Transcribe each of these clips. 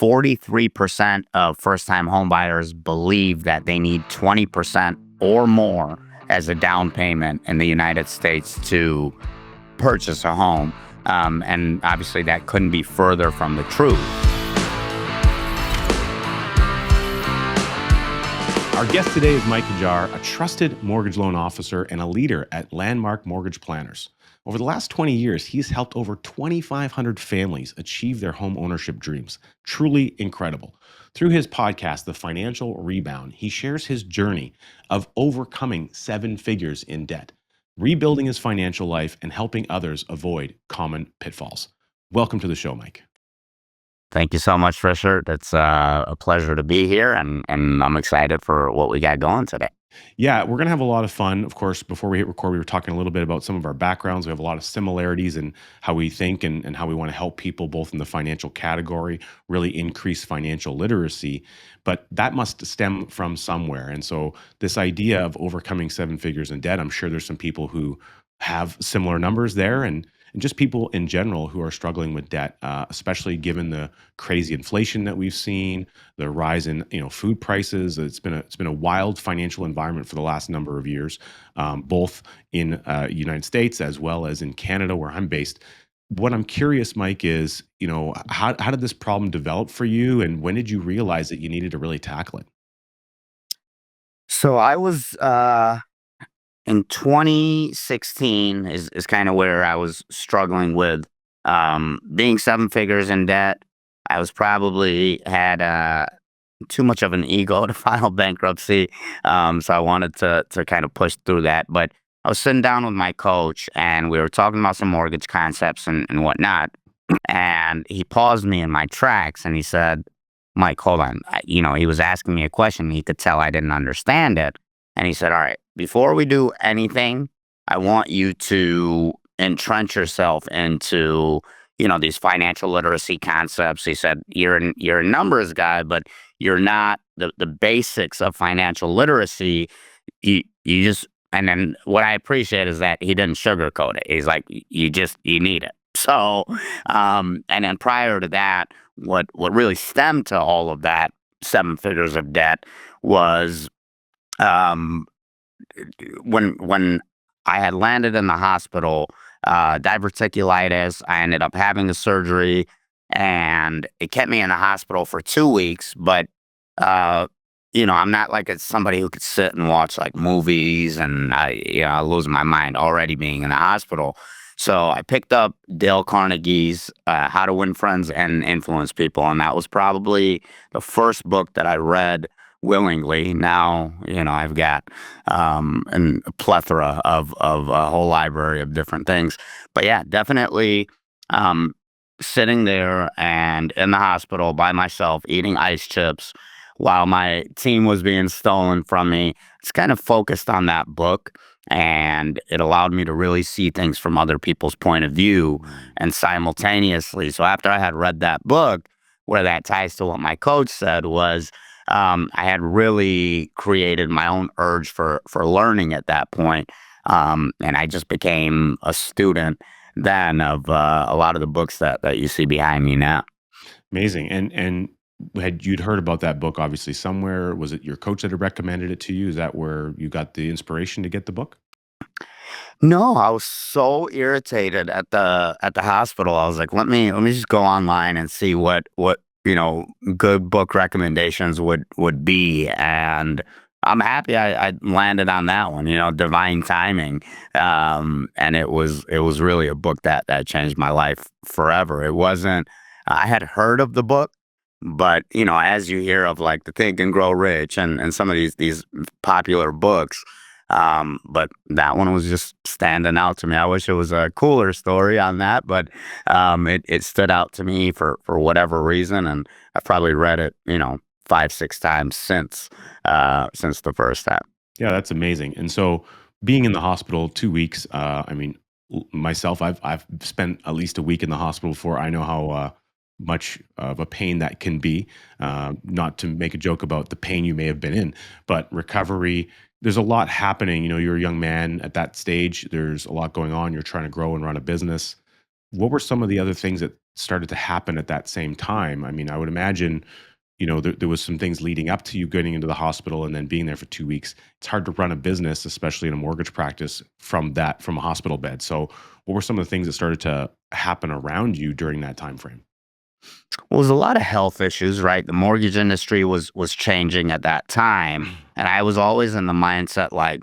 43% of first-time homebuyers believe that they need 20% or more as a down payment in the United States to purchase a home. And obviously, that couldn't be further from the truth. Our guest today is Mike Hajjar, a trusted mortgage loan officer and a leader at Landmark Mortgage Planners. Over the last 20 years, he's helped over 2,500 families achieve their home ownership dreams. Truly incredible. Through his podcast, The Financial Rebound, he shares his journey of overcoming 7 figures in debt, rebuilding his financial life, and helping others avoid common pitfalls. Welcome to the show, Mike. Thank you so much, Fisher. It's a pleasure to be here, and I'm excited for what we got going today. Yeah, we're going to have a lot of fun. Of course, before we hit record, we were talking a little bit about some of our backgrounds. We have a lot of similarities in how we think and how we want to help people, both in the financial category, really increase financial literacy. But that must stem from somewhere. And so, this idea of overcoming 7 figures in debt, I'm sure there's some people who have similar numbers there, and just people in general who are struggling with debt, especially given the crazy inflation that we've seen, the rise in food prices. It's been a wild financial environment for the last number of years, both in United States as well as in Canada, where I'm based. What I'm curious, Mike, is how did this problem develop for you, and when did you realize that you needed to really tackle it? So I was in 2016 is kind of where I was struggling with being 7 figures in debt. I was probably had too much of an ego to file bankruptcy, so I wanted to kind of push through that. But I was sitting down with my coach, and we were talking about some mortgage concepts and whatnot. And he paused me in my tracks, and he said, "Mike, hold on." He was asking me a question. He could tell I didn't understand it, and he said, "All right, before we do anything, I want you to entrench yourself into, these financial literacy concepts." He said, "You're a numbers guy, but you're not the basics of financial literacy. You just," and then what I appreciate is that he didn't sugarcoat it. He's like, you need it." So, and then prior to that, what really stemmed to all of that 7 figures of debt was, um, when I had landed in the hospital, diverticulitis. I ended up having the surgery, and it kept me in the hospital for 2 weeks. But I'm not like somebody who could sit and watch like movies, and I lose my mind already being in the hospital. So I picked up Dale Carnegie's How to Win Friends and Influence People, and that was probably the first book that I read willingly. Now, I've got a plethora of a whole library of different things. But yeah, definitely sitting there and in the hospital by myself eating ice chips while my team was being stolen from me. It's kind of focused on that book, and it allowed me to really see things from other people's point of view and simultaneously. So after I had read that book, where that ties to what my coach said was, I had really created my own urge for learning at that point, and I just became a student then of a lot of the books that you see behind me now. Amazing. And had you'd heard about that book obviously somewhere? Was it your coach that had recommended it to you? Is that where you got the inspiration to get the book? No, I was so irritated at the hospital. I was like, let me just go online and see what good book recommendations would be. And I'm happy I landed on that one. Divine timing. And it was really a book that changed my life forever. It wasn't. I had heard of the book, but as you hear of like the Think and Grow Rich and some of these popular books. But that one was just standing out to me. I wish it was a cooler story on that, but it stood out to me for whatever reason, and I've probably read it, 5, 6 times since the first time. Yeah, that's amazing. And so being in the hospital 2 weeks, myself, I've spent at least a week in the hospital before. I know how much of a pain that can be. Not to make a joke about the pain you may have been in, but recovery. There's a lot happening. You're a young man at that stage. There's a lot going on. You're trying to grow and run a business. What were some of the other things that started to happen at that same time. I mean, I would imagine, there was some things leading up to you getting into the hospital and then being there for 2 weeks. It's hard to run a business, especially in a mortgage practice from a hospital bed. So, what were some of the things that started to happen around you during that time frame? Well, there's a lot of health issues, right? The mortgage industry was changing at that time, and I was always in the mindset like,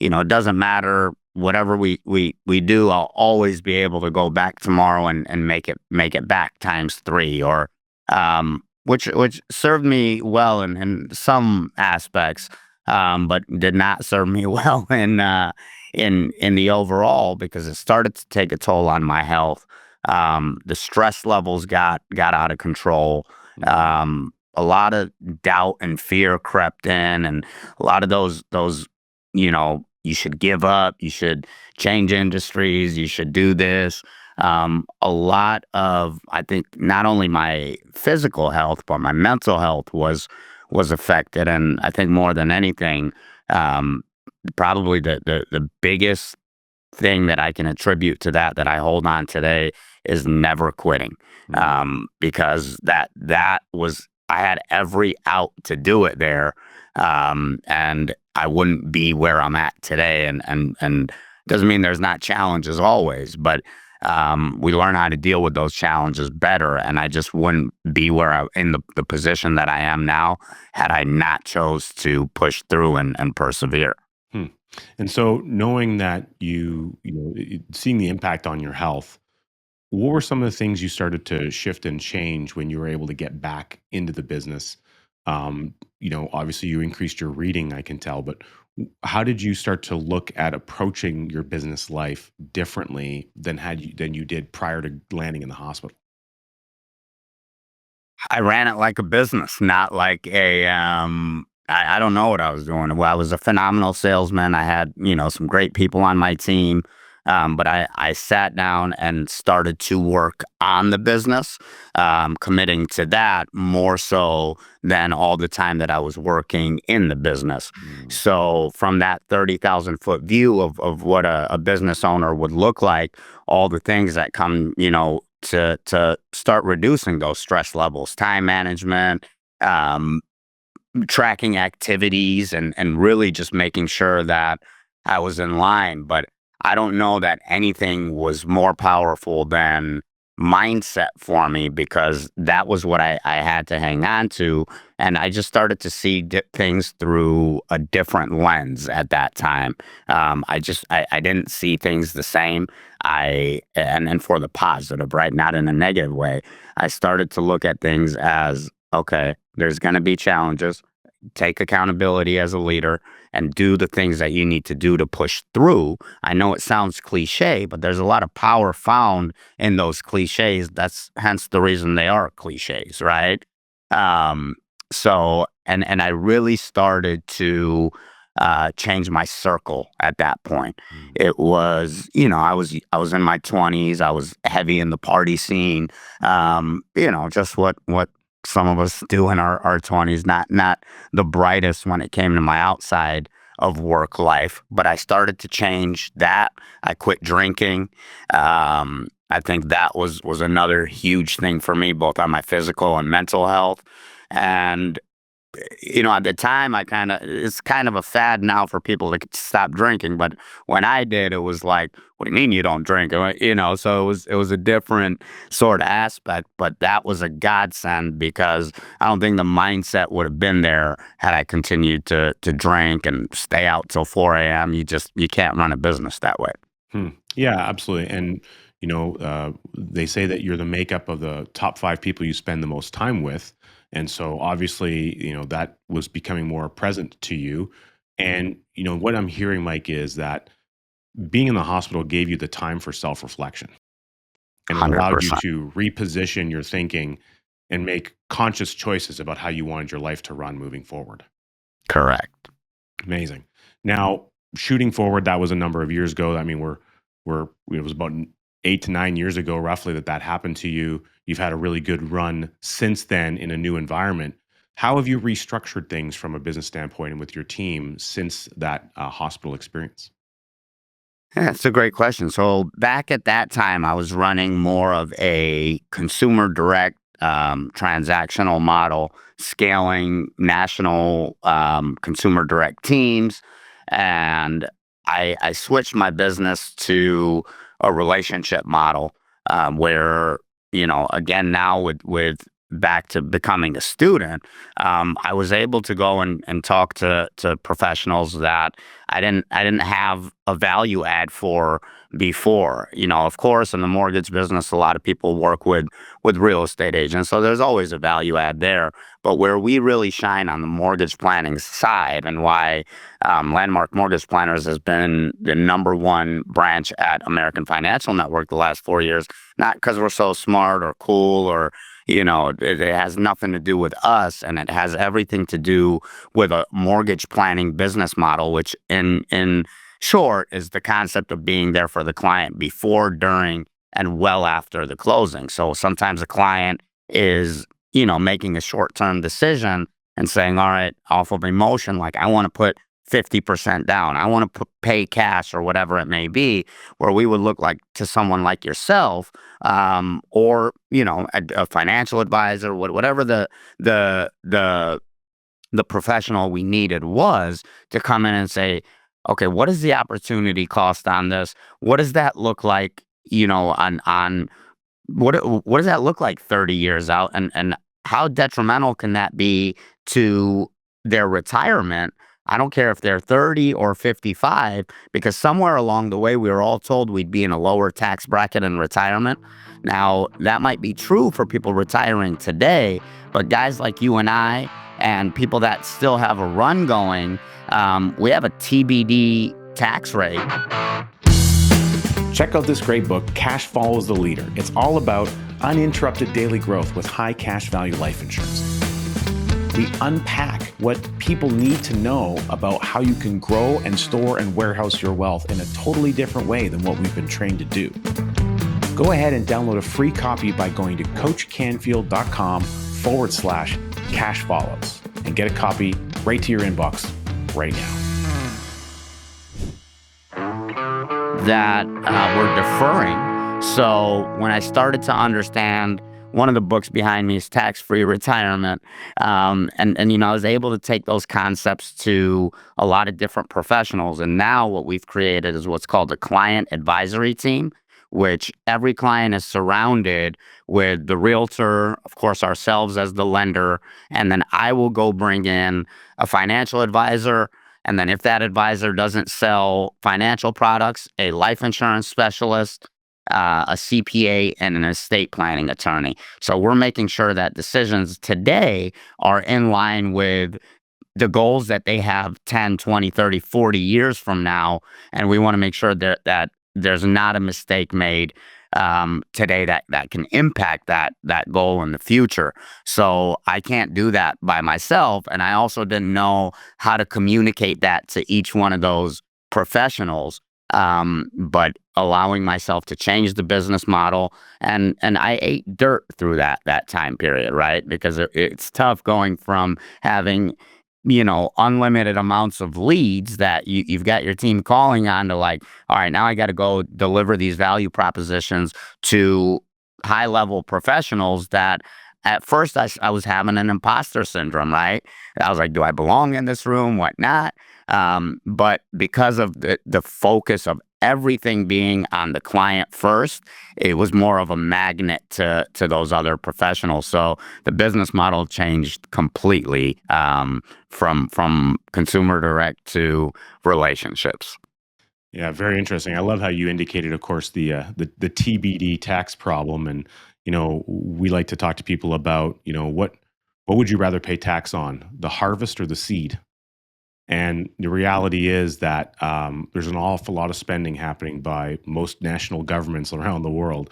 it doesn't matter whatever we do, I'll always be able to go back tomorrow and make it back times three, or which served me well in some aspects, but did not serve me well in the overall, because it started to take a toll on my health. The stress levels got out of control. Mm, A lot of doubt and fear crept in, and a lot of those, you should give up, you should change industries, you should do this. A lot of, I think, not only my physical health, but my mental health was affected, and I think more than anything, um, probably the biggest thing that I can attribute to that I hold on today is never quitting. mm, Because that was, I had every out to do it there, and I wouldn't be where I'm at today. And doesn't mean there's not challenges always, but we learn how to deal with those challenges better. And I just wouldn't be where I in the position that I am now had I not chose to push through and persevere. hmm. And so, knowing that seeing the impact on your health, what were some of the things you started to shift and change when you were able to get back into the business? Obviously you increased your reading, I can tell, but how did you start to look at approaching your business life differently than you did prior to landing in the hospital? I ran it like a business, not like I don't know what I was doing. Well, I was a phenomenal salesman. I had, some great people on my team. But I sat down and started to work on the business, committing to that more so than all the time that I was working in the business. Mm, So from that 30,000 foot view of what a business owner would look like, all the things that come, to start reducing those stress levels, time management, um, tracking activities, and really just making sure that I was in line. But I don't know that anything was more powerful than mindset for me, because that was what I had to hang on to. And I just started to see things through a different lens at that time. I didn't see things the same. And for the positive, right? Not in a negative way. I started to look at things as, okay, there's going to be challenges. Take accountability as a leader and do the things that you need to do to push through. I know it sounds cliche, but there's a lot of power found in those cliches. That's hence the reason they are cliches, right? Um, and I really started to change my circle at that point. mm, It was, I was in my 20s. I was heavy in the party scene. Just what some of us do in our 20s. Not the brightest when it came to my outside of work life, but I started to change that. I quit drinking. I think that was another huge thing for me, both on my physical and mental health. And at the time, it's kind of a fad now for people to stop drinking. But when I did, it was like, what do you mean you don't drink? So it was a different sort of aspect, but that was a godsend, because I don't think the mindset would have been there had I continued to drink and stay out till 4 a.m. You can't run a business that way. hmm. Yeah, absolutely. And they say that you're the makeup of the top 5 people you spend the most time with, and so obviously, that was becoming more present to you. And what I'm hearing, Mike, is that being in the hospital gave you the time for self-reflection, and it allowed you 100%. to reposition your thinking and make conscious choices about how you wanted your life to run moving forward. Correct. Amazing. Now, shooting forward, that was a number of years ago. I mean, it was about 8 to 9 years ago, roughly, that happened to you. You've had a really good run since then in a new environment. How have you restructured things from a business standpoint and with your team since that hospital experience? Yeah, it's a great question. So back at that time, I was running more of a consumer direct transactional model, scaling national consumer direct teams, and I switched my business to a relationship model where again now with back to becoming a student, I was able to go and talk to professionals that I didn't have a value add for before. Of course, in the mortgage business, a lot of people work with real estate agents, so there's always a value add there. But where we really shine on the mortgage planning side, and why Landmark Mortgage Planners has been the number one branch at American Financial Network the last 4 years, not because we're so smart or cool or it has nothing to do with us, and it has everything to do with a mortgage planning business model, which in short is the concept of being there for the client before, during, and well after the closing. So sometimes a client is, making a short-term decision and saying, all right, off of emotion, like I want to put 50% down. I want to pay cash or whatever it may be, where we would look like to someone like yourself, or a financial advisor, whatever the the professional we needed was, to come in and say, okay, what is the opportunity cost on this? What does that look like, on what does that look like 30 years out, and how detrimental can that be to their retirement? I don't care if they're 30 or 55, because somewhere along the way we were all told we'd be in a lower tax bracket in retirement. Now, that might be true for people retiring today, but guys like you and I and people that still have a run going, we have a TBD tax rate. Check out this great book, Cash Follows the Leader. It's all about uninterrupted daily growth with high cash value life insurance. We unpack what people need to know about how you can grow and store and warehouse your wealth in a totally different way than what we've been trained to do. Go ahead and download a free copy by going to coachcanfield.com/cash follows and get a copy right to your inbox right now. That we're deferring. So when I started to understand, one of the books behind me is Tax Free Retirement, and I was able to take those concepts to a lot of different professionals. And now what we've created is what's called a client advisory team, which every client is surrounded with the realtor, of course, ourselves as the lender, and then I will go bring in a financial advisor. And then if that advisor doesn't sell financial products, a life insurance specialist, a CPA, and an estate planning attorney. So we're making sure that decisions today are in line with the goals that they have 10, 20, 30, 40 years from now. And we want to make sure that there's not a mistake made today that can impact that goal in the future. So I can't do that by myself. And I also didn't know how to communicate that to each one of those professionals. But allowing myself to change the business model, and I ate dirt through that time period, right? Because it's tough going from having unlimited amounts of leads that you've got your team calling on, to like, all right, now I got to go deliver these value propositions to high level professionals that at first I was having an imposter syndrome, right? I was like, do I belong in this room? What not? But because of the focus of everything being on the client first, it was more of a magnet to those other professionals. So the business model changed completely, from consumer direct to relationships. Yeah, very interesting. I love how you indicated, of course, the TBD tax problem, and we like to talk to people about what would you rather pay tax on, the harvest or the seed? And the reality is that there's an awful lot of spending happening by most national governments around the world,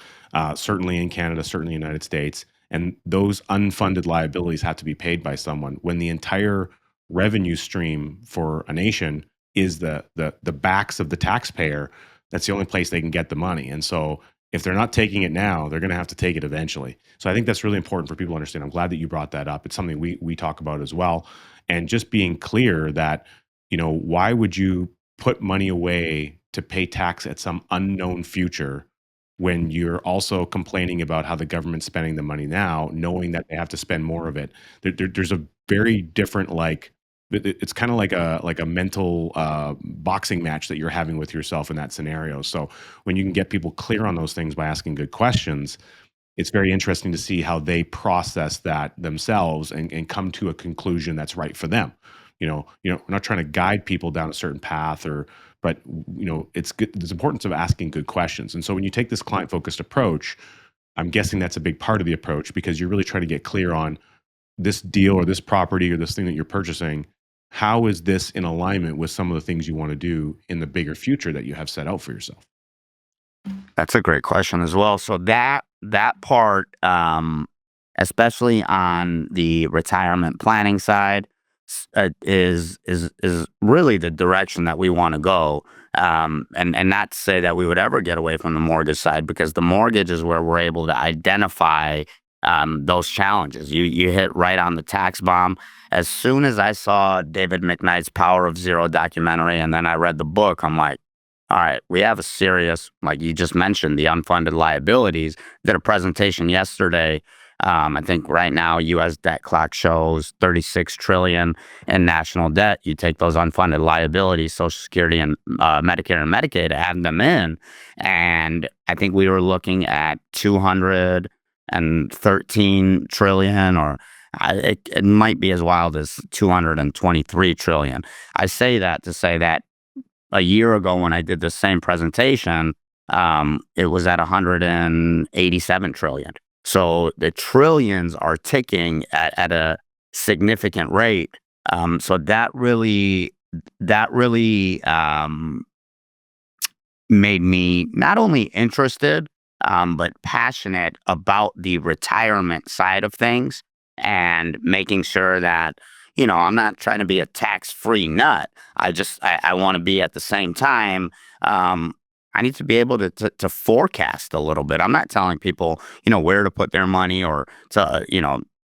certainly in Canada, certainly in the United States. And those unfunded liabilities have to be paid by someone when the entire revenue stream for a nation is the backs of the taxpayer. That's the only place they can get the money. And so if they're not taking it now, they're going to have to take it eventually. So I think that's really important for people to understand. I'm glad that you brought that up. It's something we talk about as well, and just being clear that why would you put money away to pay tax at some unknown future when you're also complaining about how the government's spending the money now, knowing that they have to spend more of it. There's a very different like it's kind of like a mental boxing match that you're having with yourself in that scenario. So when you can get people clear on those things by asking good questions, it's very interesting to see how they process that themselves and come to a conclusion that's right for them. We're not trying to guide people down a certain path but it's good. There's importance of asking good questions. And so when you take this client focused approach, I'm guessing that's a big part of the approach because you're really trying to get clear on this deal or this property or this thing that you're purchasing. How is this in alignment with some of the things you want to do in the bigger future that you have set out for yourself? That's a great question as well. So that part, especially on the retirement planning side, is really the direction that we want to go. And not to say that we would ever get away from the mortgage side, because the mortgage is where we're able to identify those challenges. You hit right on the tax bomb. As soon as I saw David McKnight's Power of Zero documentary, and then I read the book, I'm like, all right, we have a serious, like you just mentioned, the unfunded liabilities. Did a presentation yesterday. I think right now U.S. debt clock shows 36 trillion in national debt. You take those unfunded liabilities, Social Security and Medicare and Medicaid, add them in, and I think we were looking at 213 trillion, or it might be as wild as 223 trillion. I say that to say that a year ago when I did the same presentation, it was at 187 trillion. So the trillions are ticking at a significant rate. So that really made me not only interested, but passionate about the retirement side of things and making sure that, I'm not trying to be a tax-free nut. I want to be at the same time. Um, I need to be able to forecast a little bit. I'm not telling people, where to put their money or to,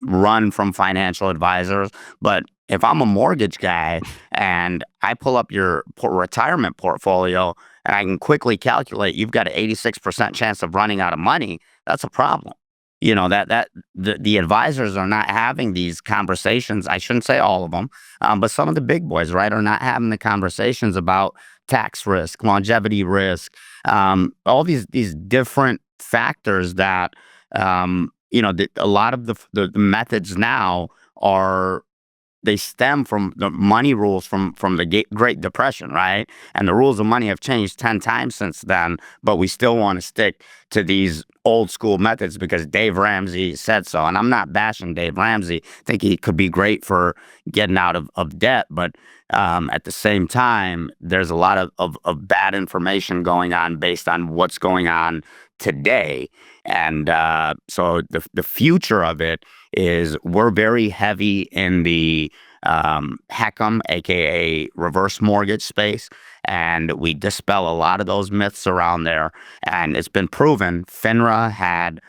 run from financial advisors. But if I'm a mortgage guy and I pull up your retirement portfolio and I can quickly calculate you've got an 86% chance of running out of money, that's a problem. That the advisors are not having these conversations. I shouldn't say all of them, but some of the big boys, right, are not having the conversations about tax risk, longevity risk, all these different factors that a lot of the methods now are they stem from the money rules from the Great Depression, right? And the rules of money have changed 10 times since then, but we still want to stick to these old school methods because Dave Ramsey said so. And I'm not bashing Dave Ramsey. I think he could be great for getting out of debt, but at the same time, there's a lot of bad information going on based on what's going on today. And so the future of it is we're very heavy in the HECM, aka reverse mortgage space, and we dispel a lot of those myths around there. And it's been proven. FINRA had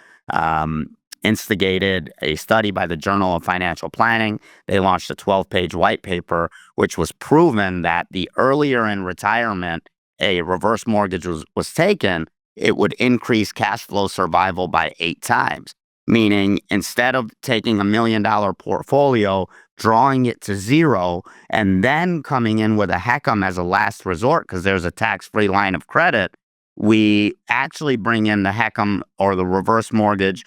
instigated a study by the Journal of Financial Planning. They launched a 12-page white paper, which was proven that the earlier in retirement a reverse mortgage was taken, it would increase cash flow survival by 8 times. Meaning, instead of taking $1 million portfolio, drawing it to zero, and then coming in with a HECM as a last resort because there's a tax-free line of credit, we actually bring in the HECM or the reverse mortgage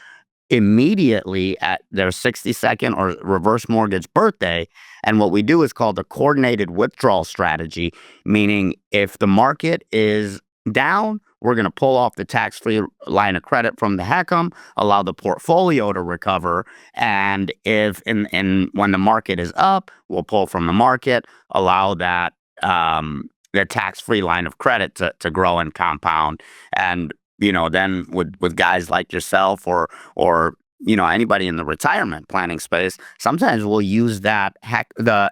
immediately at their 62nd or reverse mortgage birthday. And what we do is called a coordinated withdrawal strategy, meaning if the market is down, we're going to pull off the tax-free line of credit from the HECM, allow the portfolio to recover. And if when the market is up, we'll pull from the market, allow that the tax-free line of credit to grow and compound. And then with guys like yourself or anybody in the retirement planning space, sometimes we'll use an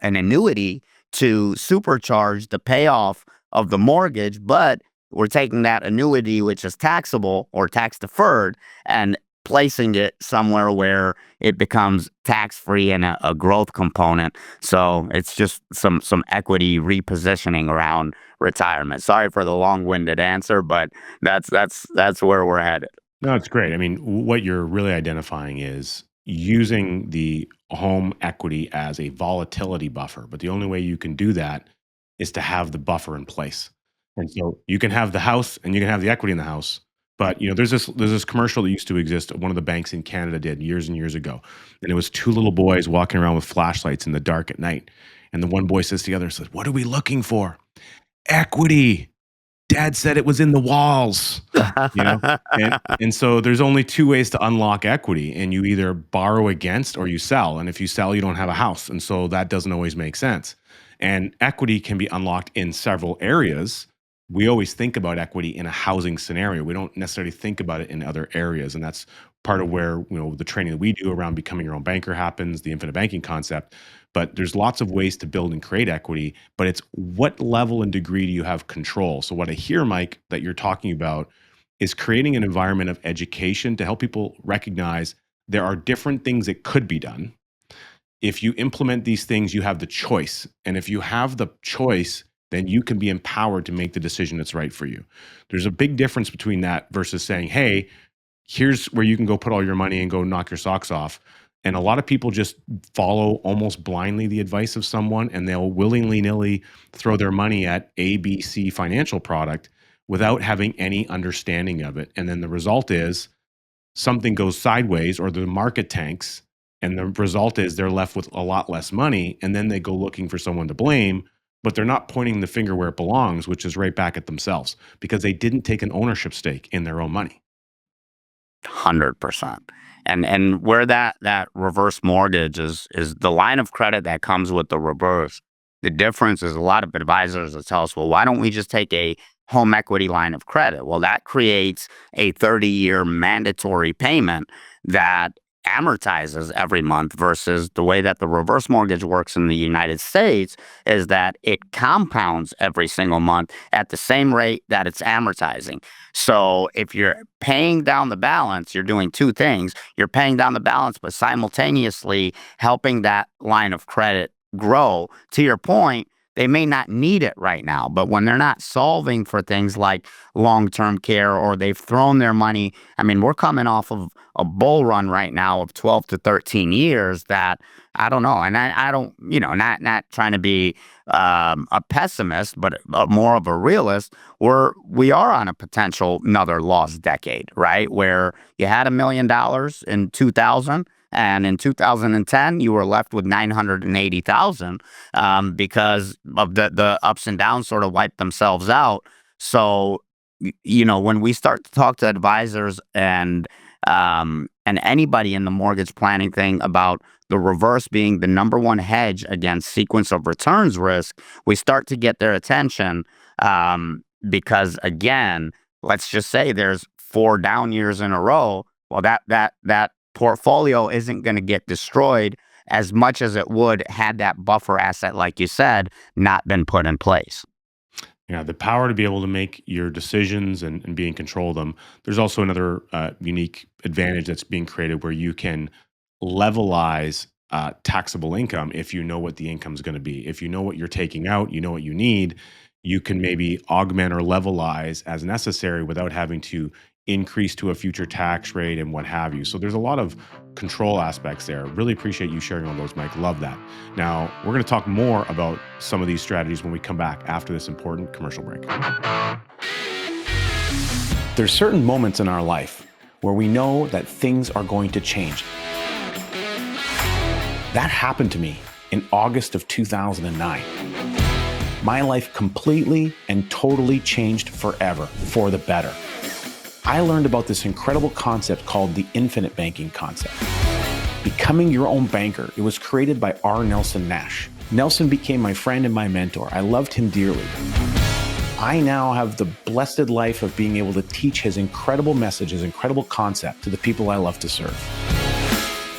annuity to supercharge the payoff of the mortgage, but we're taking that annuity, which is taxable or tax deferred, and placing it somewhere where it becomes tax-free and a growth component. So it's just some equity repositioning around retirement. Sorry for the long-winded answer, but that's where we're headed. No, it's great. I mean, what you're really identifying is using the home equity as a volatility buffer. But the only way you can do that is to have the buffer in place. And so you can have the house and you can have the equity in the house. But there's this commercial that used to exist. One of the banks in Canada did years and years ago, and it was two little boys walking around with flashlights in the dark at night. And the one boy says to the other, says, "What are we looking for? Equity. Dad said it was in the walls." You know? And so there's only two ways to unlock equity, and you either borrow against or you sell. And if you sell, you don't have a house. And so that doesn't always make sense. And equity can be unlocked in several areas. We always think about equity in a housing scenario. We don't necessarily think about it in other areas. And that's part of where, the training that we do around becoming your own banker happens, the infinite banking concept. But there's lots of ways to build and create equity, but it's what level and degree do you have control? So what I hear, Mike, that you're talking about is creating an environment of education to help people recognize there are different things that could be done. If you implement these things, you have the choice. And if you have the choice, then you can be empowered to make the decision that's right for you. There's a big difference between that versus saying, hey, here's where you can go put all your money and go knock your socks off. And a lot of people just follow almost blindly the advice of someone, and they'll willingly nilly throw their money at ABC financial product without having any understanding of it. And then the result is something goes sideways or the market tanks. And the result is they're left with a lot less money. And then they go looking for someone to blame, but they're not pointing the finger where it belongs, which is right back at themselves because they didn't take an ownership stake in their own money. 100%. And where that reverse mortgage is the line of credit that comes with the reverse. The difference is a lot of advisors that tell us, well, why don't we just take a home equity line of credit? Well, that creates a 30-year mandatory payment that amortizes every month versus the way that the reverse mortgage works in the United States is that it compounds every single month at the same rate that it's amortizing. So if you're paying down the balance, you're doing two things. You're paying down the balance, but simultaneously helping that line of credit grow. To your point, they may not need it right now, but when they're not solving for things like long-term care or they've thrown their money, I mean, we're coming off of a bull run right now of 12 to 13 years that I don't know. And I don't, not trying to be a pessimist, but more of a realist, we are on a potential another lost decade, right? Where you had $1 million in 2000. And in 2010, you were left with 980,000 because of the ups and downs sort of wiped themselves out. So, when we start to talk to advisors and anybody in the mortgage planning thing about the reverse being the number one hedge against sequence of returns risk, we start to get their attention because again, let's just say there's 4 down years in a row. Well, that portfolio isn't going to get destroyed as much as it would had that buffer asset, like you said, not been put in place. Yeah, the power to be able to make your decisions and be in control of them. There's also another unique advantage that's being created where you can levelize taxable income if you know what the income is going to be. If you know what you're taking out, you know what you need, you can maybe augment or levelize as necessary without having to increase to a future tax rate and what have you. So there's a lot of control aspects there. Really appreciate you sharing all those, Mike. Love that. Now, we're going to talk more about some of these strategies when we come back after this important commercial break. There's certain moments in our life where we know that things are going to change. That happened to me in August of 2009. My life completely and totally changed forever for the better. I learned about this incredible concept called the infinite banking concept. Becoming your own banker. It was created by R. Nelson Nash. Nelson became my friend and my mentor. I loved him dearly. I now have the blessed life of being able to teach his incredible message, his incredible concept to the people I love to serve.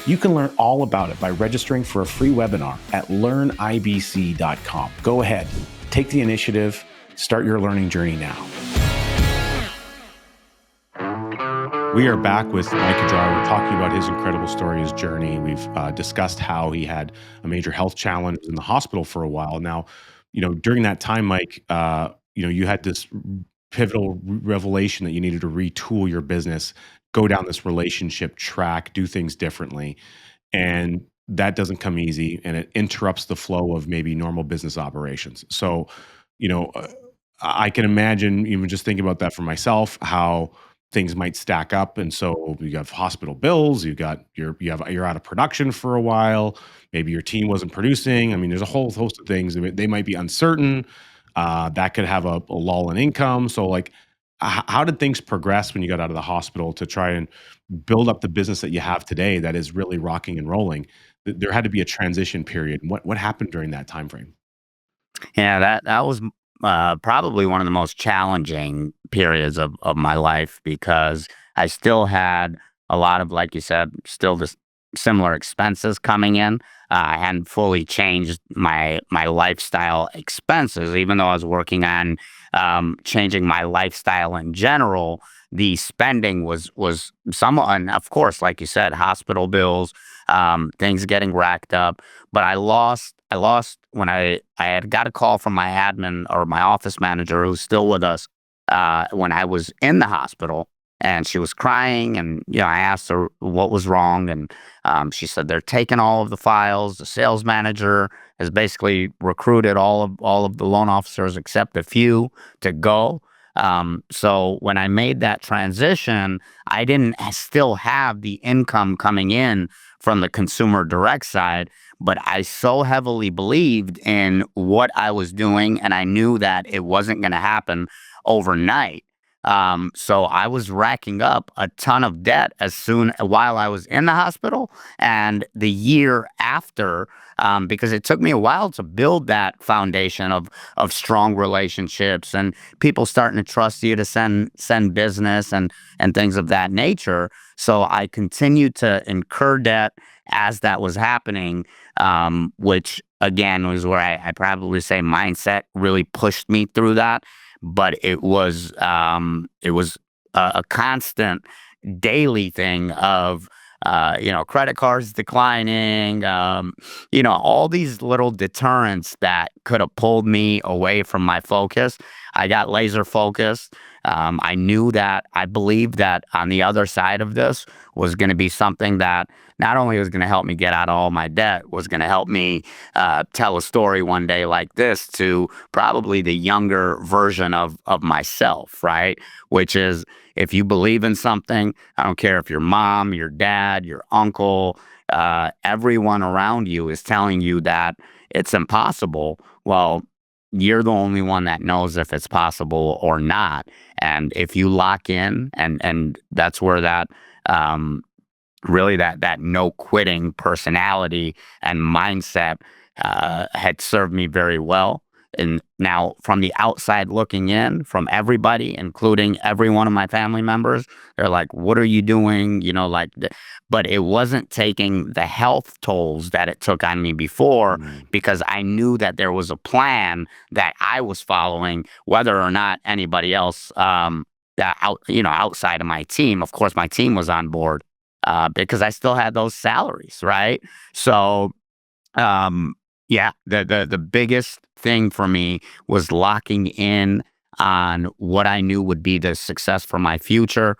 You can learn all about it by registering for a free webinar at learnibc.com. Go ahead, take the initiative, start your learning journey now. We are back with Mike Hajjar. We're talking about his incredible story, his journey. We've discussed how he had a major health challenge in the hospital for a while. Now, during that time, Mike, you had this pivotal revelation that you needed to retool your business, go down this relationship track, do things differently. And that doesn't come easy, and it interrupts the flow of maybe normal business operations. So, you know, uh, I can imagine even just thinking about that for myself, how things might stack up. And so you have hospital bills, you're out of production for a while, maybe your team wasn't producing. I mean, there's a whole host of things. I mean, they might be uncertain. That could have a lull in income. So, like, how did things progress when you got out of the hospital to try and build up the business that you have today that is really rocking and rolling? There had to be a transition period. What happened during that time frame? Yeah, that was probably one of the most challenging periods of my life because I still had a lot of, like you said, still this similar expenses coming in. I hadn't fully changed my lifestyle expenses, even though I was working on changing my lifestyle in general. The spending was somewhat, and of course, like you said, hospital bills, things getting racked up. But I lost when I had got a call from my admin or my office manager who's still with us, when I was in the hospital, and she was crying, and, I asked her what was wrong, and, she said, "They're taking all of the files. The sales manager has basically recruited all of the loan officers except a few to go." So when I made that transition, I didn't still have the income coming in from the consumer direct side, but I so heavily believed in what I was doing, and I knew that it wasn't going to happen overnight. So I was racking up a ton of debt as soon while I was in the hospital and the year after, because it took me a while to build that foundation of strong relationships and people starting to trust you to send business and things of that nature. So I continued to incur debt as that was happening, which again was where I probably say mindset really pushed me through that. But it was a constant daily thing of credit cards declining, all these little deterrents that could have pulled me away from my focus. I got laser focused. I knew that I believed that on the other side of this was going to be something that not only was going to help me get out of all my debt, was going to help me tell a story one day like this to probably the younger version of myself, right? Which is, if you believe in something, I don't care if your mom, your dad, your uncle, everyone around you is telling you that it's impossible. Well, you're the only one that knows if it's possible or not. And if you lock in, and that's where that um, really that no quitting personality and mindset had served me very well. And now, from the outside looking in, from everybody, including every one of my family members, they're like, "What are you doing?" But it wasn't taking the health tolls that it took on me before, Mm, because I knew that there was a plan that I was following, whether or not anybody else, outside of my team. Of course, my team was on board, because I still had those salaries, right? So, um, yeah, the biggest thing for me was locking in on what I knew would be the success for my future.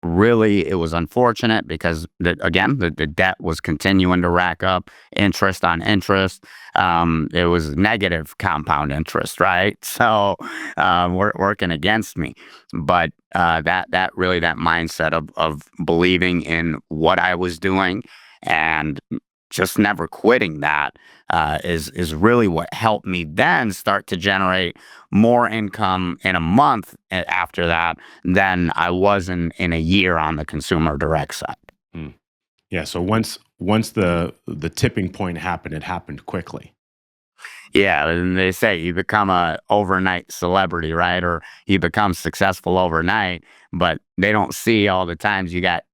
Really, it was unfortunate because the debt was continuing to rack up, interest on interest. It was negative compound interest, right? So, working against me. But that mindset of believing in what I was doing and just never quitting that, is really what helped me then start to generate more income in a month after that than I was in a year on the consumer direct side. mm. Yeah. So once the tipping point happened, it happened quickly. Yeah, and they say you become a overnight celebrity, right? Or you become successful overnight, but they don't see all the times you got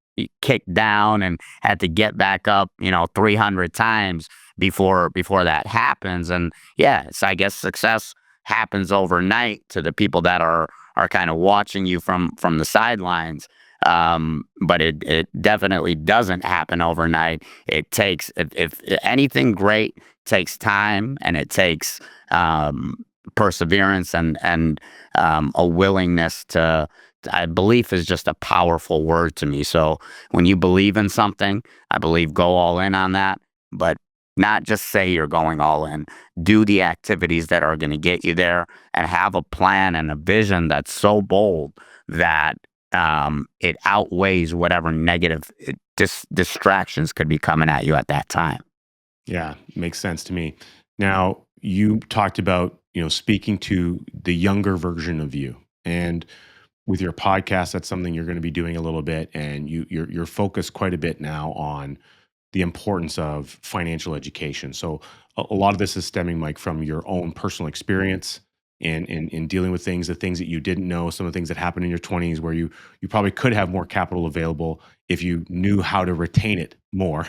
kicked down and had to get back up, 300 times before that happens. And yeah, so I guess success happens overnight to the people that are kind of watching you from the sidelines. But it definitely doesn't happen overnight. It takes, if anything great takes time, and it takes perseverance, and a willingness to. I belief is just a powerful word to me. So when you believe in something, I believe go all in on that, but not just say you're going all in. Do the activities that are going to get you there, and have a plan and a vision that's so bold that it outweighs whatever negative distractions could be coming at you at that time. Yeah, makes sense to me. Now, you talked about, speaking to the younger version of you. And with your podcast, that's something you're going to be doing a little bit, and you're focused quite a bit now on the importance of financial education. So a lot of this is stemming like from your own personal experience in dealing with things, the things that you didn't know, some of the things that happened in your 20s where you probably could have more capital available if you knew how to retain it more,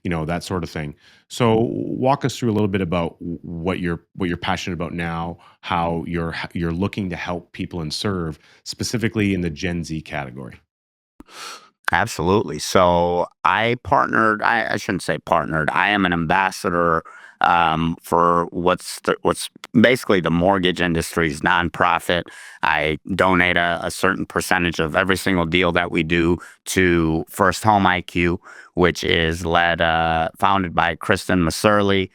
that sort of thing. So walk us through a little bit about what you're passionate about now, how you're looking to help people and serve specifically in the Gen Z category. Absolutely. So I partnered. I shouldn't say partnered. I am an ambassador for what's basically the mortgage industry's nonprofit. I donate a certain percentage of every single deal that we do to First Home IQ, which is founded by Kristen Masurley,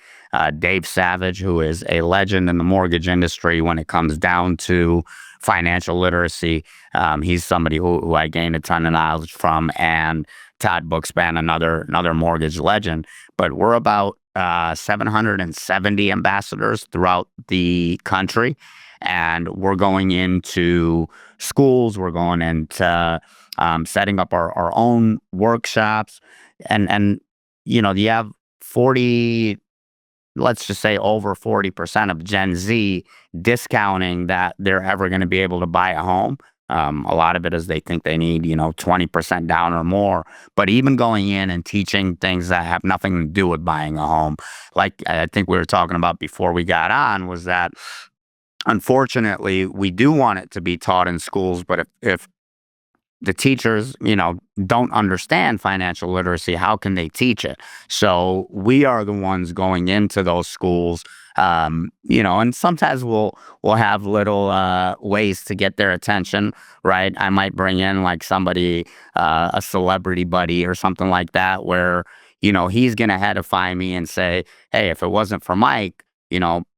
Dave Savage, who is a legend in the mortgage industry when it comes down to financial literacy. He's somebody who I gained a ton of knowledge from, and Todd Bookspan, another mortgage legend. But we're about 770 ambassadors throughout the country, and we're going into schools. We're going into setting up our own workshops, and you have 40, let's just say over 40% of Gen Z discounting that they're ever going to be able to buy a home. A lot of it is they think they need, 20% down or more. But even going in and teaching things that have nothing to do with buying a home, like I think we were talking about before we got on, was that unfortunately we do want it to be taught in schools, but if the teachers, don't understand financial literacy, how can they teach it? So we are the ones going into those schools, and sometimes we'll have little ways to get their attention, right? I might bring in like somebody, a celebrity buddy or something like that, where he's gonna edify me and say, "Hey, if it wasn't for Mike,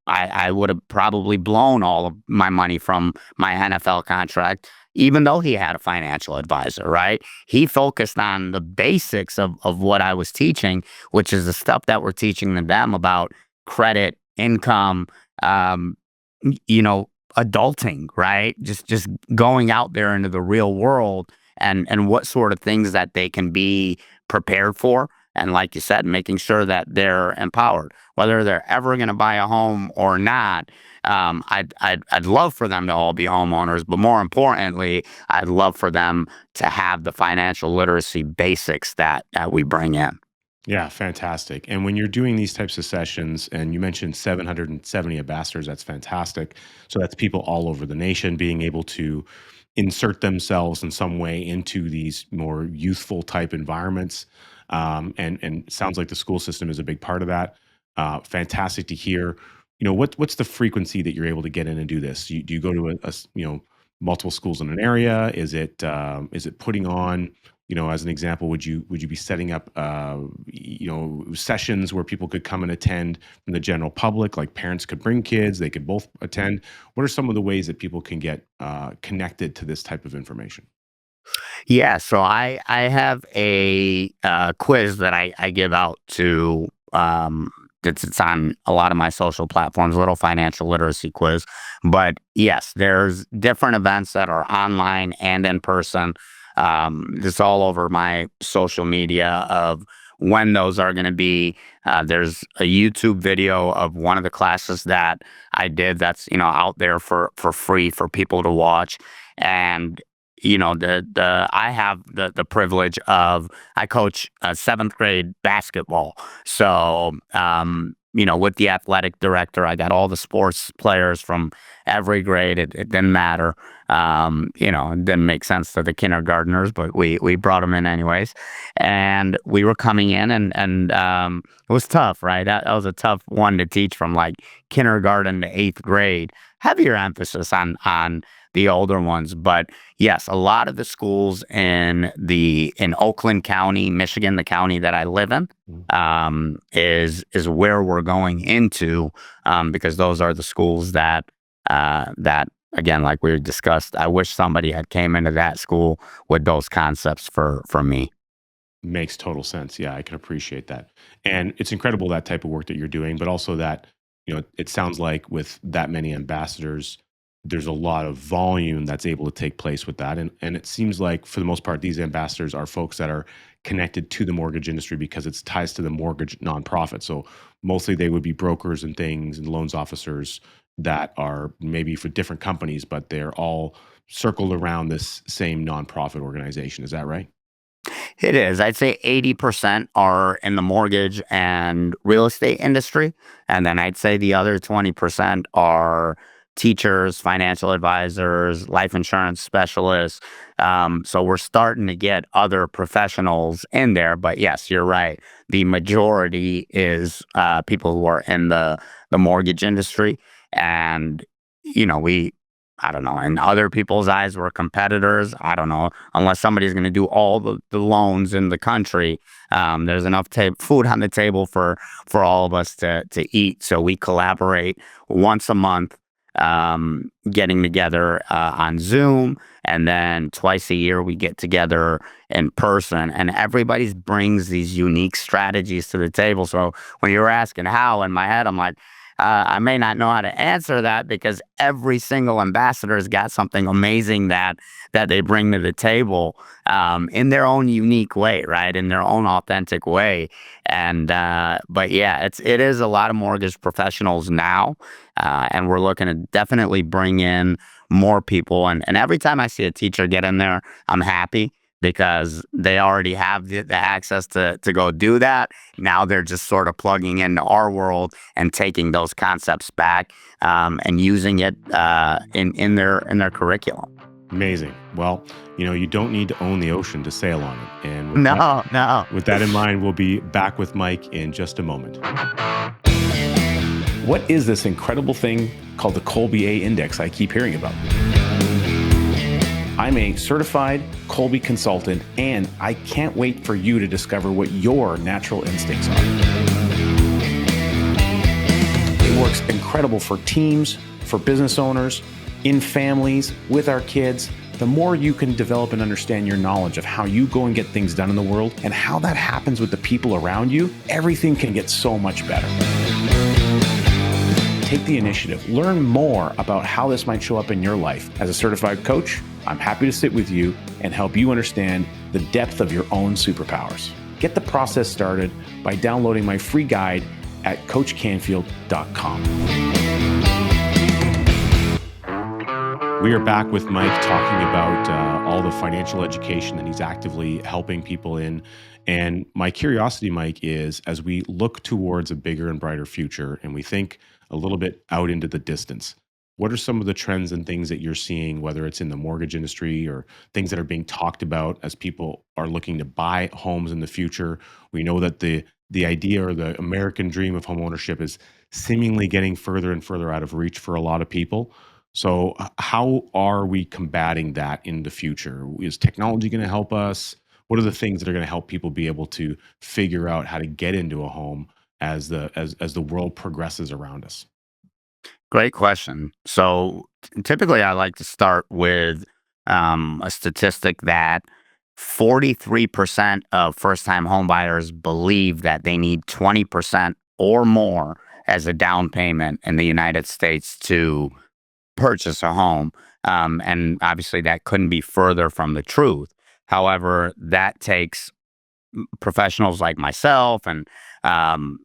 I would have probably blown all of my money from my NFL contract." Even though he had a financial advisor, right? He focused on the basics of what I was teaching, which is the stuff that we're teaching them about credit, income, um, adulting, right? Just going out there into the real world, and what sort of things that they can be prepared for. And like you said, making sure that they're empowered, whether they're ever going to buy a home or not. I'd love for them to all be homeowners, but more importantly, I'd love for them to have the financial literacy basics that we bring in. Yeah, fantastic. And when you're doing these types of sessions, and you mentioned 770 ambassadors, that's fantastic. So that's people all over the nation being able to insert themselves in some way into these more youthful type environments. And it sounds like the school system is a big part of that. Fantastic to hear. What's the frequency that you're able to get in and do this? Do you go to multiple schools in an area? Is it putting on, as an example, would you be setting up, sessions where people could come and attend from the general public, like parents could bring kids, they could both attend? What are some of the ways that people can get connected to this type of information? Yeah, so I have a quiz that I give out to. It's on a lot of my social platforms, little financial literacy quiz. But yes, there's different events that are online and in person. It's all over my social media of when those are going to be. There's a YouTube video of one of the classes that I did that's out there for free for people to watch. And the I have the privilege of, I coach seventh grade basketball. So with the athletic director, I got all the sports players from every grade. It didn't matter. It didn't make sense to the kindergartners, but we brought them in anyways. And we were coming in, and it was tough, right? That was a tough one to teach from like kindergarten to eighth grade. Heavier emphasis on the older ones, but yes, a lot of the schools in Oakland County, Michigan, the county that I live in, Mm. is where we're going into, because those are the schools that again, like we discussed. I wish somebody had came into that school with those concepts for me. Makes total sense. Yeah, I can appreciate that. And it's incredible that type of work that you're doing, but also that, it sounds like with that many ambassadors, there's a lot of volume that's able to take place with that. And it seems like for the most part, these ambassadors are folks that are connected to the mortgage industry because it's ties to the mortgage nonprofit. So mostly they would be brokers and things and loans officers that are maybe for different companies, but they're all circled around this same nonprofit organization. Is that right? It is. I'd say 80% are in the mortgage and real estate industry. And then I'd say the other 20% are teachers, financial advisors, life insurance specialists. So we're starting to get other professionals in there. But yes, you're right. The majority is people who are in the mortgage industry. And, we, I don't know, in other people's eyes, we're competitors. I don't know, unless somebody's going to do all the loans in the country. There's enough food on the table for all of us to eat. So we collaborate once a month, getting together on Zoom, and then twice a year we get together in person. And everybody brings these unique strategies to the table. So when you were asking how, in my head, I'm like, I may not know how to answer that because every single ambassador has got something amazing that they bring to the table, in their own unique way, right? In their own authentic way. And but yeah, it is a lot of mortgage professionals now, and we're looking to definitely bring in more people. And every time I see a teacher get in there, I'm happy because they already have the access to go do that. Now they're just sort of plugging into our world and taking those concepts back, and using it in their curriculum. Amazing. Well, you don't need to own the ocean to sail on it. And No, no. with that in mind, we'll be back with Mike in just a moment. What is this incredible thing called the Colby A Index I keep hearing about? I'm a certified Colby consultant, and I can't wait for you to discover what your natural instincts are. It works incredible for teams, for business owners, in families, with our kids. The more you can develop and understand your knowledge of how you go and get things done in the world and how that happens with the people around you, everything can get so much better. Take the initiative. Learn more about how this might show up in your life. As a certified coach, I'm happy to sit with you and help you understand the depth of your own superpowers. Get the process started by downloading my free guide at coachcanfield.com. We are back with Mike talking about all the financial education that he's actively helping people in. And my curiosity, Mike, is as we look towards a bigger and brighter future and we think a little bit out into the distance, what are some of the trends and things that you're seeing, whether it's in the mortgage industry or things that are being talked about as people are looking to buy homes in the future? We know that the idea or the American dream of homeownership is seemingly getting further and further out of reach for a lot of people. So, how are we combating that in the future? Is technology going to help us? What are the things that are going to help people be able to figure out how to get into a home as the world progresses around us? Great question. So typically, I like to start with a statistic that 43% of first-time homebuyers believe that they need 20% or more as a down payment in the United States to purchase a home. And obviously, that couldn't be further from the truth. However, that takes professionals like myself and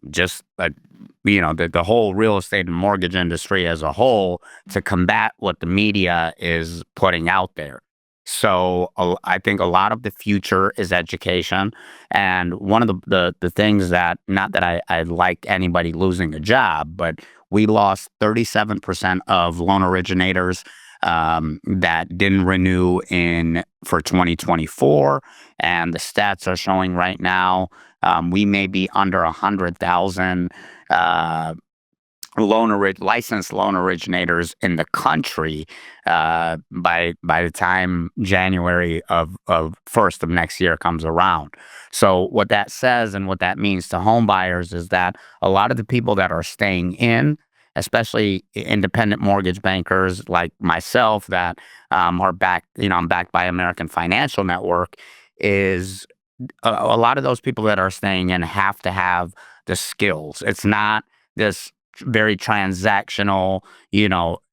just the whole real estate and mortgage industry as a whole to combat what the media is putting out there. So I think a lot of the future is education, and one of the things that, not that I like anybody losing a job, but we lost 37% of loan originators that didn't renew in for 2024, and the stats are showing right now we may be under 100,000 uh, licensed loan originators in the country by the time January of first of next year comes around. So what that says and what that means to home buyers is that a lot of the people that are staying in, especially independent mortgage bankers like myself that are backed, I'm backed by American Financial Network, is a lot of those people that are staying in have to have the skills. It's not this very transactional,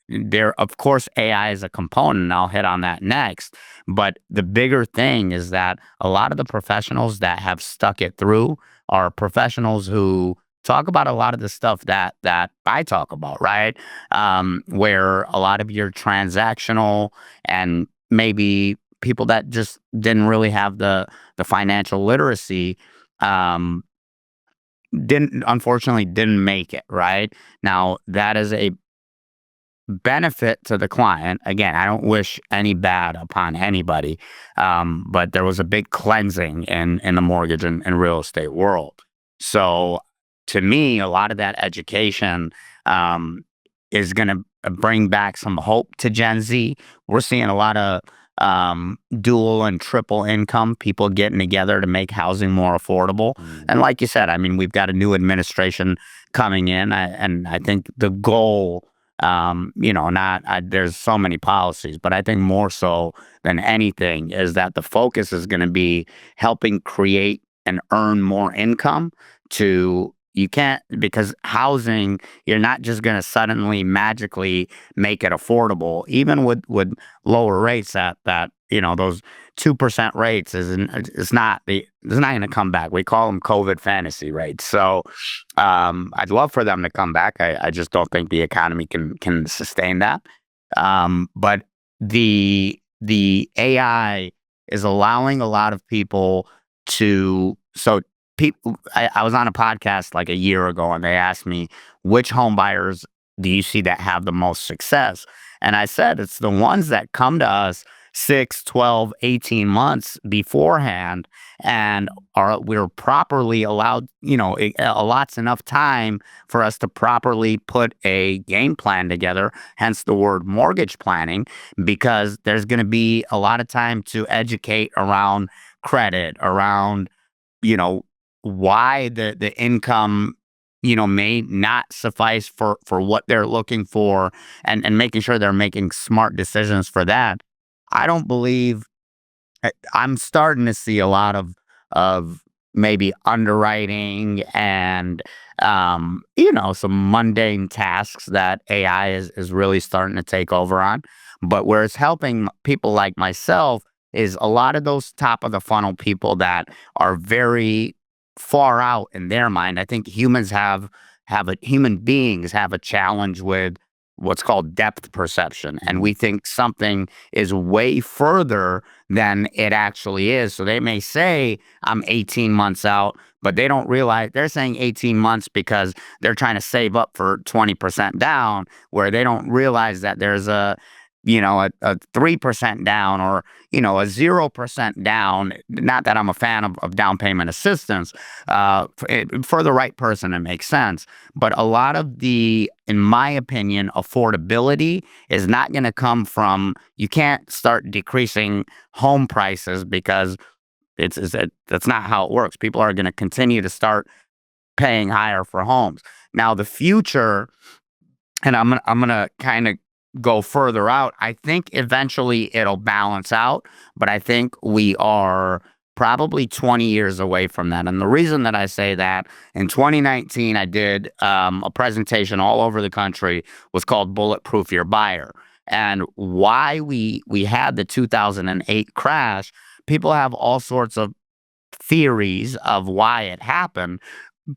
there, of course, AI is a component, and I'll hit on that next. But the bigger thing is that a lot of the professionals that have stuck it through are professionals who talk about a lot of the stuff that I talk about, right? Where a lot of your transactional and maybe people that just didn't really have the financial literacy, um, didn't make it, right? Now, that is a benefit to the client. Again, I don't wish any bad upon anybody, but there was a big cleansing in the mortgage and real estate world. So, to me, a lot of that education um, is going to bring back some hope to Gen Z. We're seeing a lot of dual and triple income people getting together to make housing more affordable. Mm. And like you said, I mean, we've got a new administration coming in, and I think the goal, not there's so many policies, but I think more so than anything is that the focus is going to be helping create and earn more income to. You can't, because housing, you're not just going to suddenly magically make it affordable, even with lower rates those 2% rates isn't it's not going to come back. We call them COVID fantasy rates. So I'd love for them to come back. I just don't think the economy can sustain that. But the AI is allowing a lot of people to so people. I was on a podcast like a year ago, and they asked me which home buyers do you see that have the most success, and I said it's the ones that come to us 6, 12, 18 months beforehand and we're properly allowed, allot's enough time for us to properly put a game plan together, hence the word mortgage planning, because there's going to be a lot of time to educate around credit, around, you know, why the income, may not suffice for what they're looking for, and making sure they're making smart decisions for that. I don't believe I'm starting to see a lot of maybe underwriting and some mundane tasks that AI is really starting to take over on. But where it's helping people like myself is a lot of those top of the funnel people that are very far out in their mind. I think human beings have a challenge with what's called depth perception, and Mhm. we think something is way further than it actually is. So they may say, I'm 18 months out, but they don't realize they're saying 18 months because they're trying to save up for 20% down, where they don't realize that there's a 3% down, or, a 0% down. Not that I'm a fan of down payment assistance. For the right person, it makes sense. But a lot of in my opinion, affordability is not going to come from, you can't start decreasing home prices because that's not how it works. People are going to continue to start paying higher for homes. Now, the future, and I'm gonna kind of go further out. I think eventually it'll balance out, but I think we are probably 20 years away from that. And the reason that I say that, in 2019, I did a presentation all over the country, was called "Bulletproof Your Buyer," and why we had the 2008 crash. People have all sorts of theories of why it happened,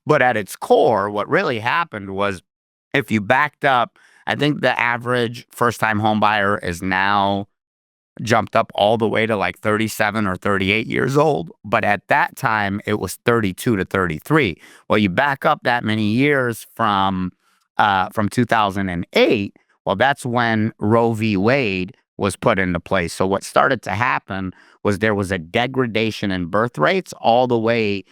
but at its core, what really happened was, if you backed up, I think the average first time home buyer is now jumped up all the way to like 37 or 38 years old. But at that time, it was 32 to 33. Well, you back up that many years from 2008. Well, that's when Roe v. Wade was put into place. So what started to happen was there was a degradation in birth rates all the way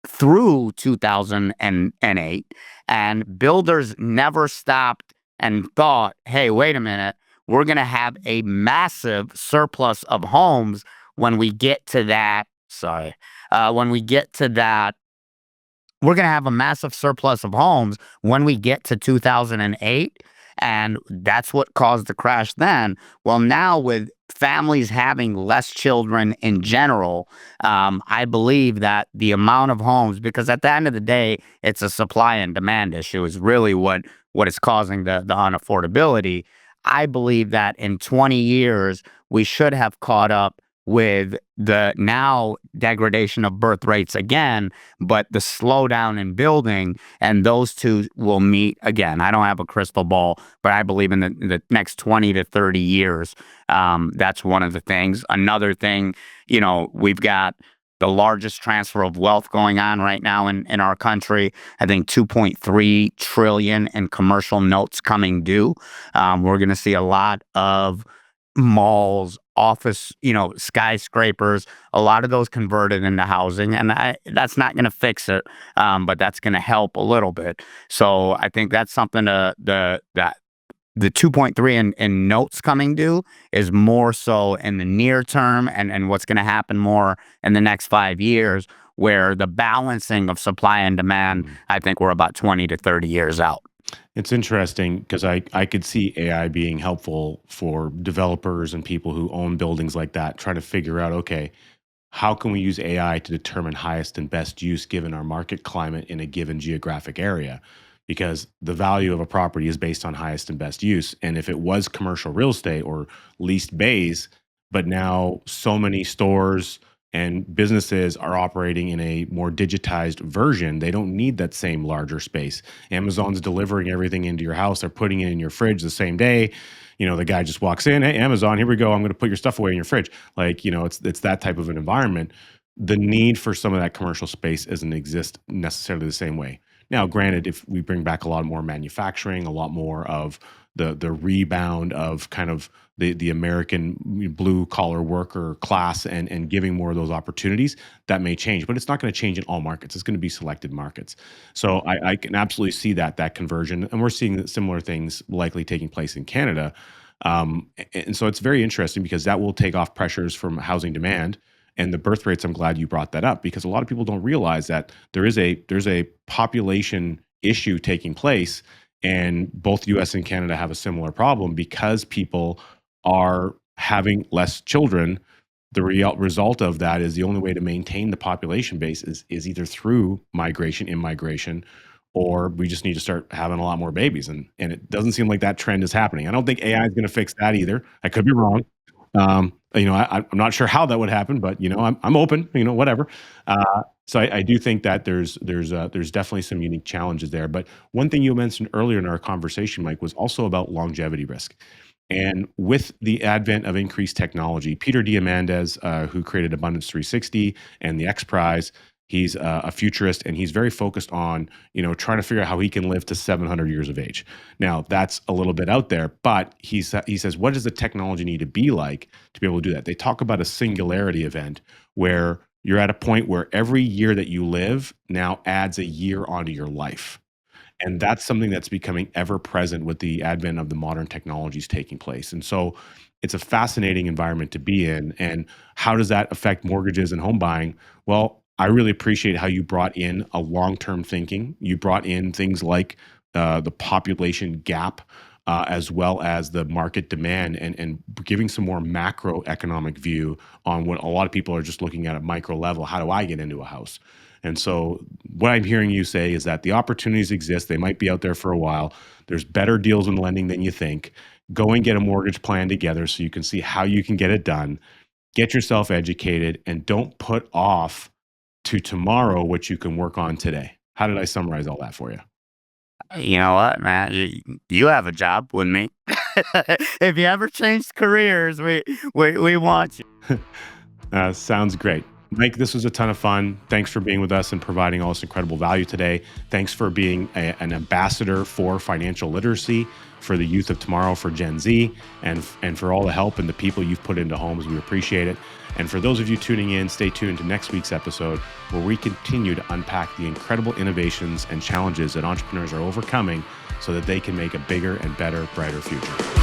through 2008, and builders never stopped and thought, "Hey, wait a minute, we're going to have a massive surplus of homes when we get to that." Sorry, when we get to that we're going to have a massive surplus of homes when we get to 2008. And that's what caused the crash then. Well, now with families having less children in general, I believe that the amount of homes, because at the end of the day, it's a supply and demand issue, is really what is causing the unaffordability. I believe that in 20 years, we should have caught up with the now degradation of birth rates again, but the slowdown in building, and those two will meet again. I don't have a crystal ball, but I believe in the next 20 to 30 years. That's one of the things. Another thing, we've got the largest transfer of wealth going on right now in our country. I think 2.3 trillion in commercial notes coming due. We're going to see a lot of malls, office, skyscrapers, a lot of those converted into housing, and that's not going to fix it, but that's going to help a little bit. So I think that's something that the 2.3 in notes coming due is more so in the near term, and what's going to happen more in the next 5 years, where the balancing of supply and demand, Mhm. I think we're about 20 to 30 years out. It's interesting because I could see AI being helpful for developers and people who own buildings like that, trying to figure out, okay, how can we use AI to determine highest and best use given our market climate in a given geographic area? Because the value of a property is based on highest and best use. And if it was commercial real estate or leased bays, but now so many stores and businesses are operating in a more digitized version, they don't need that same larger space. Amazon's delivering everything into your house, they're putting it in your fridge the same day. The guy just walks in, hey, Amazon, here we go. I'm going to put your stuff away in your fridge. Like, it's that type of an environment. The need for some of that commercial space doesn't exist necessarily the same way. Now, granted, if we bring back a lot more manufacturing, a lot more of the rebound of kind of the American blue collar worker class, and giving more of those opportunities, that may change, but it's not going to change in all markets. It's going to be selected markets. So I can absolutely see that conversion, and we're seeing similar things likely taking place in Canada. And so it's very interesting because that will take off pressures from housing demand and the birth rates. I'm glad you brought that up because a lot of people don't realize that there's a population issue taking place, and both U.S. and Canada have a similar problem because people are having less children. The real result of that is the only way to maintain the population base is either through migration, immigration, or we just need to start having a lot more babies. And it doesn't seem like that trend is happening. I don't think AI is going to fix that either. I could be wrong. I'm not sure how that would happen, but I'm open. Whatever. So I do think that there's definitely some unique challenges there. But one thing you mentioned earlier in our conversation, Mike, was also about longevity risk. And with the advent of increased technology, Peter Diamandis, who created Abundance 360 and the X Prize, he's a futurist, and he's very focused on trying to figure out how he can live to 700 years of age. Now that's a little bit out there, but he says, what does the technology need to be like to be able to do that? They talk about a singularity event where you're at a point where every year that you live now adds a year onto your life. And that's something that's becoming ever present with the advent of the modern technologies taking place. And so it's a fascinating environment to be in. And how does that affect mortgages and home buying? Well, I really appreciate how you brought in a long term thinking. You brought in things like the population gap. As well as the market demand, and giving some more macroeconomic view on what a lot of people are just looking at micro level. How do I get into a house? And so what I'm hearing you say is that the opportunities exist. They might be out there for a while. There's better deals in lending than you think. Go and get a mortgage plan together so you can see how you can get it done. Get yourself educated and don't put off to tomorrow what you can work on today. How did I summarize all that for you? You know what, man? You have a job with me. If you ever change careers, we want you. Sounds great. Mike, this was a ton of fun. Thanks for being with us and providing all this incredible value today. Thanks for being an ambassador for financial literacy for the youth of tomorrow, for Gen Z, and for all the help and the people you've put into homes. We appreciate it. And for those of you tuning in, stay tuned to next week's episode where we continue to unpack the incredible innovations and challenges that entrepreneurs are overcoming so that they can make a bigger and better, brighter future.